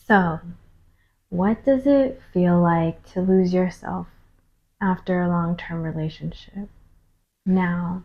So, what does it feel like to lose yourself after a long term relationship? Now,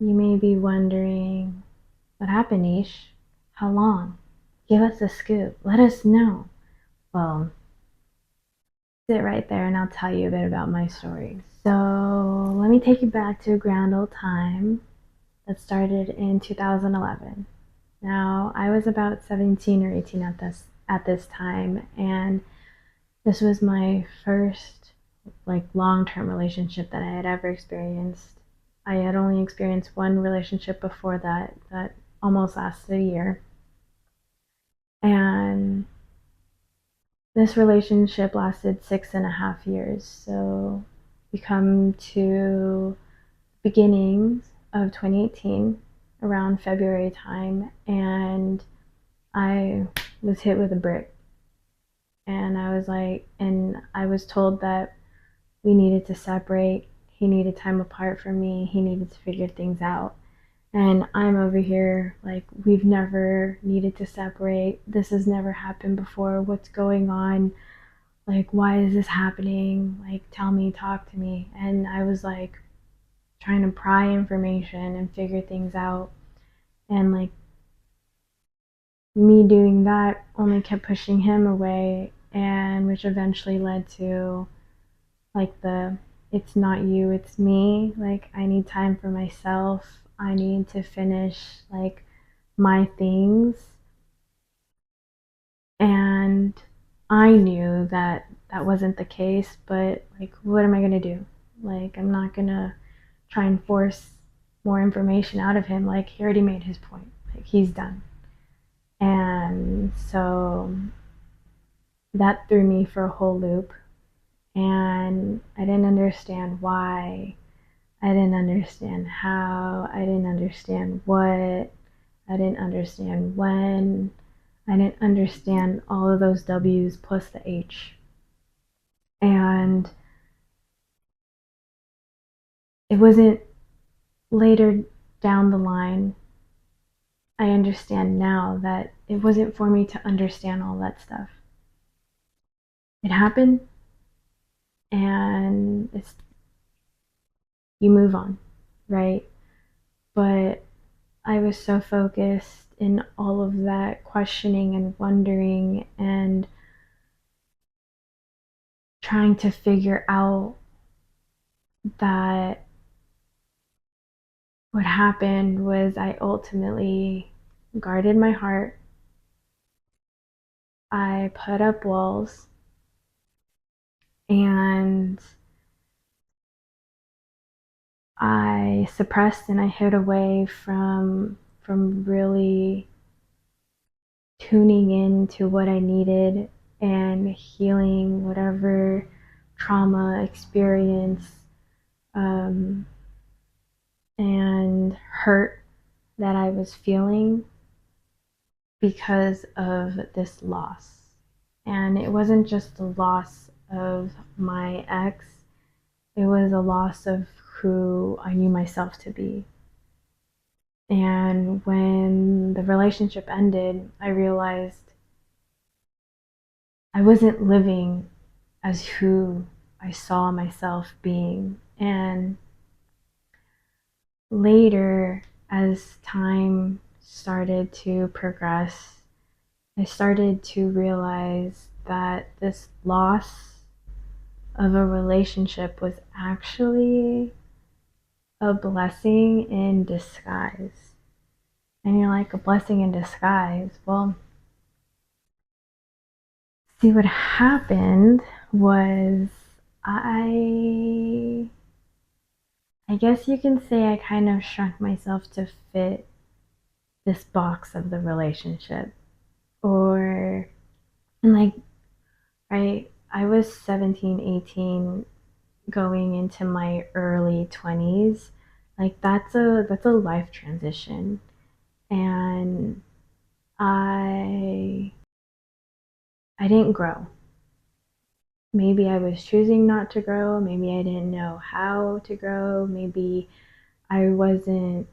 you may be wondering, what happened, Ish? How long? Give us a scoop. Let us know. Well, sit right there and I'll tell you a bit about my story. So, let me take you back to a grand old time that started in 2011. Now, I was about 17 or 18 at this time, and this was my first long-term relationship that I had ever experienced. I had only experienced one relationship before that almost lasted a year. And this relationship lasted 6.5 years. So we come to beginnings of 2018 around February time, and I was hit with a brick. And I was told that we needed to separate. He needed time apart from me. He needed to figure things out. And I'm over here like, we've never needed to separate. This has never happened before. What's going on? Like, why is this happening? Like, tell me, talk to me. And I was like, trying to pry information and figure things out. And like, me doing that only kept pushing him away, and which eventually led to like the it's not you, it's me. Like, I need time for myself. I need to finish like my things. And I knew that that wasn't the case, but like, what am I going to do? Like, I'm not going to try and force more information out of him. Like, he already made his point. Like, he's done. And so that threw me for a whole loop. And I didn't understand why. I didn't understand how. I didn't understand what. I didn't understand when. I didn't understand all of those W's plus the H. And it wasn't later down the line. I understand now that it wasn't for me to understand all that stuff. It happened, and you move on, right? But I was so focused in all of that questioning and wondering and trying to figure out that what happened was I ultimately guarded my heart. I put up walls, and I suppressed and I hid away from really tuning in to what I needed and healing whatever trauma experience um, and hurt that I was feeling because of this loss. And it wasn't just the loss of my ex, it was a loss of who I knew myself to be. And when the relationship ended, I realized I wasn't living as who I saw myself being. And later, as time started to progress, I started to realize that this loss of a relationship was actually a blessing in disguise. And you're like, a blessing in disguise? Well, see, what happened was I I guess you can say I kind of shrunk myself to fit this box of the relationship. Or, and like, I was 17, 18, going into my early 20s. Like, that's a life transition. And I I didn't grow. Maybe I was choosing not to grow, maybe I didn't know how to grow, maybe I wasn't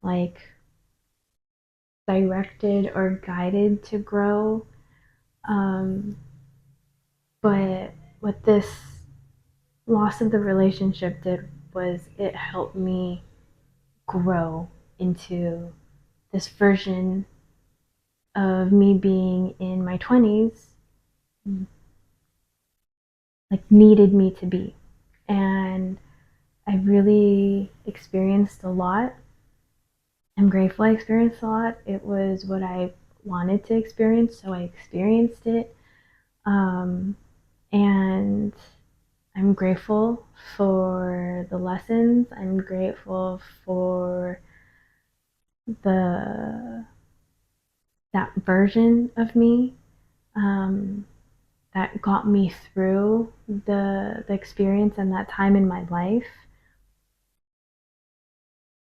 like directed or guided to grow. Um, but what this loss of the relationship did was it helped me grow into this version of me being in my 20s, like needed me to be. And I really experienced a lot. I'm grateful I experienced a lot. It was what I wanted to experience, so I experienced it. Um, and I'm grateful for the lessons. I'm grateful for the that version of me um, that got me through the experience and that time in my life.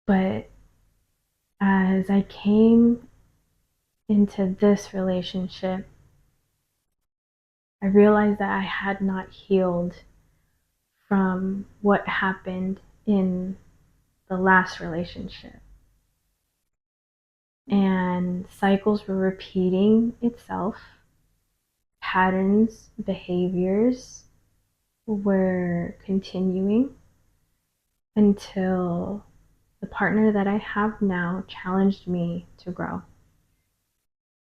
But as I came into this relationship, I realized that I had not healed from what happened in the last relationship. And cycles were repeating itself, patterns, behaviors were continuing until the partner that I have now challenged me to grow.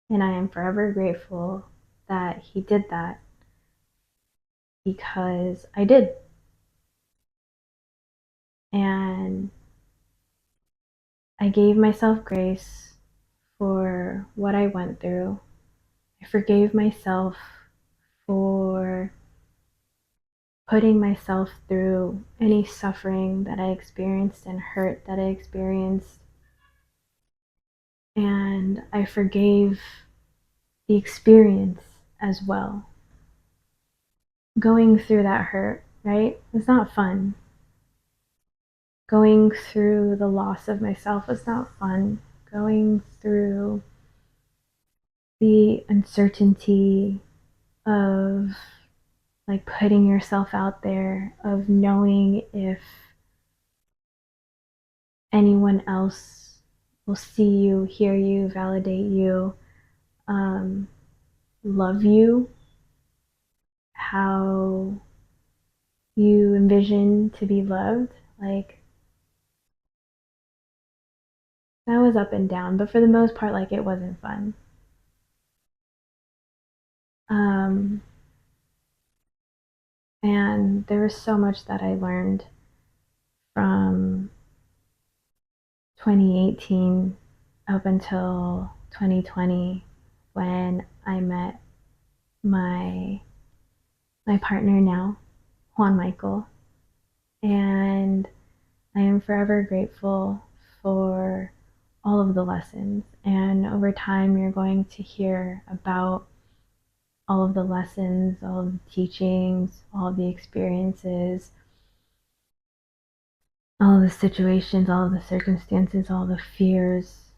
And I am forever grateful that he did that because I did. And I gave myself grace for what I went through. I forgave myself for putting myself through any suffering that I experienced and hurt that I experienced. And I forgave the experience as well. Going through that hurt, right? It's not fun. Going through the loss of myself was not fun. Going through the uncertainty of like putting yourself out there, of knowing if anyone else will see you, hear you, validate you, um, love you, how you envision to be loved. Like, that was up and down, but for the most part, like, it wasn't fun. Um, and there was so much that I learned from 2018 up until 2020 when I met my my partner now, Juan Michael, and I am forever grateful for all of the lessons. And over time, you're going to hear about all of the lessons, all of the teachings, all of the experiences, all of the situations, all of the circumstances, all the fears,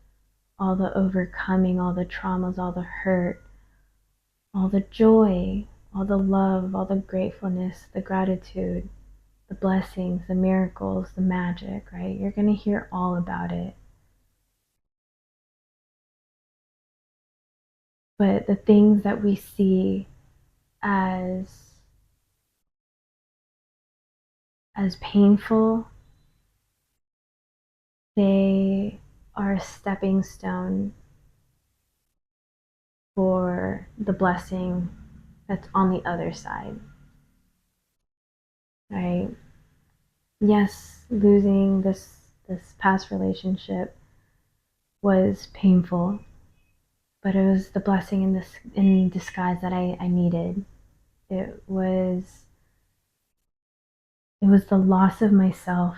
all the overcoming, all the traumas, all the hurt, all the joy, all the love, all the gratefulness, the gratitude, the blessings, the miracles, the magic, right? You're going to hear all about it. But the things that we see as painful, they are a stepping stone for the blessing that's on the other side, right? Yes, losing this past relationship was painful, but it was the blessing in disguise that I needed. It was the loss of myself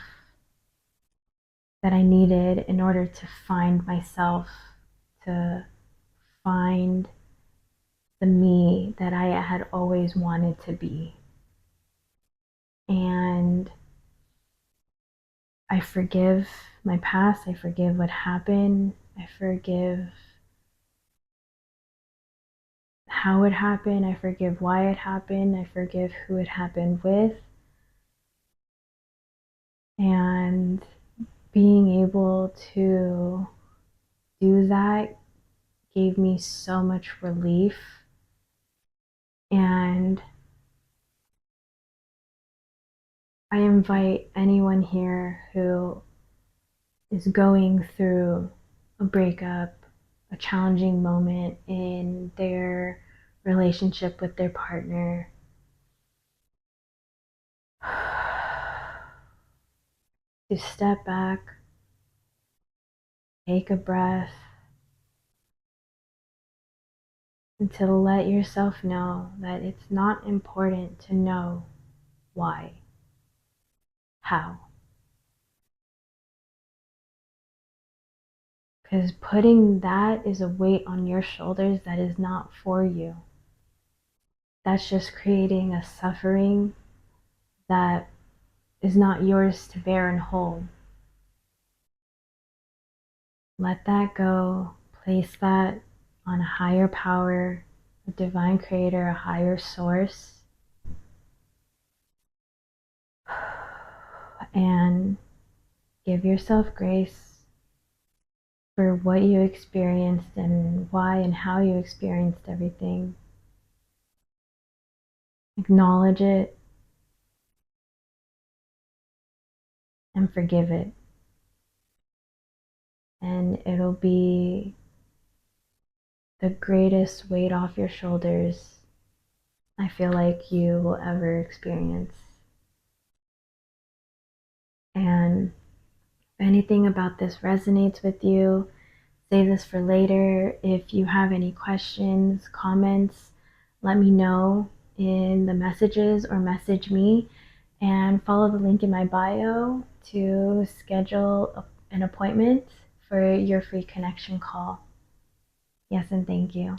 that I needed in order to find myself, to find the me that I had always wanted to be. And I forgive my past. I forgive what happened. I forgive how it happened. I forgive why it happened. I forgive who it happened with. And being able to do that gave me so much relief. And I invite anyone here who is going through a breakup, a challenging moment in their relationship with their partner, to step back, take a breath, and to let yourself know that it's not important to know why, how. Because putting that is a weight on your shoulders that is not for you. That's just creating a suffering that is not yours to bear and hold. Let that go. Place that on a higher power, a divine creator, a higher source. And give yourself grace for what you experienced and why and how you experienced everything. Acknowledge it and forgive it. And it'll be the greatest weight off your shoulders I feel like you will ever experience. And if anything about this resonates with you, save this for later. If you have any questions, comments, let me know in the messages or message me, and follow the link in my bio to schedule an appointment for your free connection call. Yes, and thank you.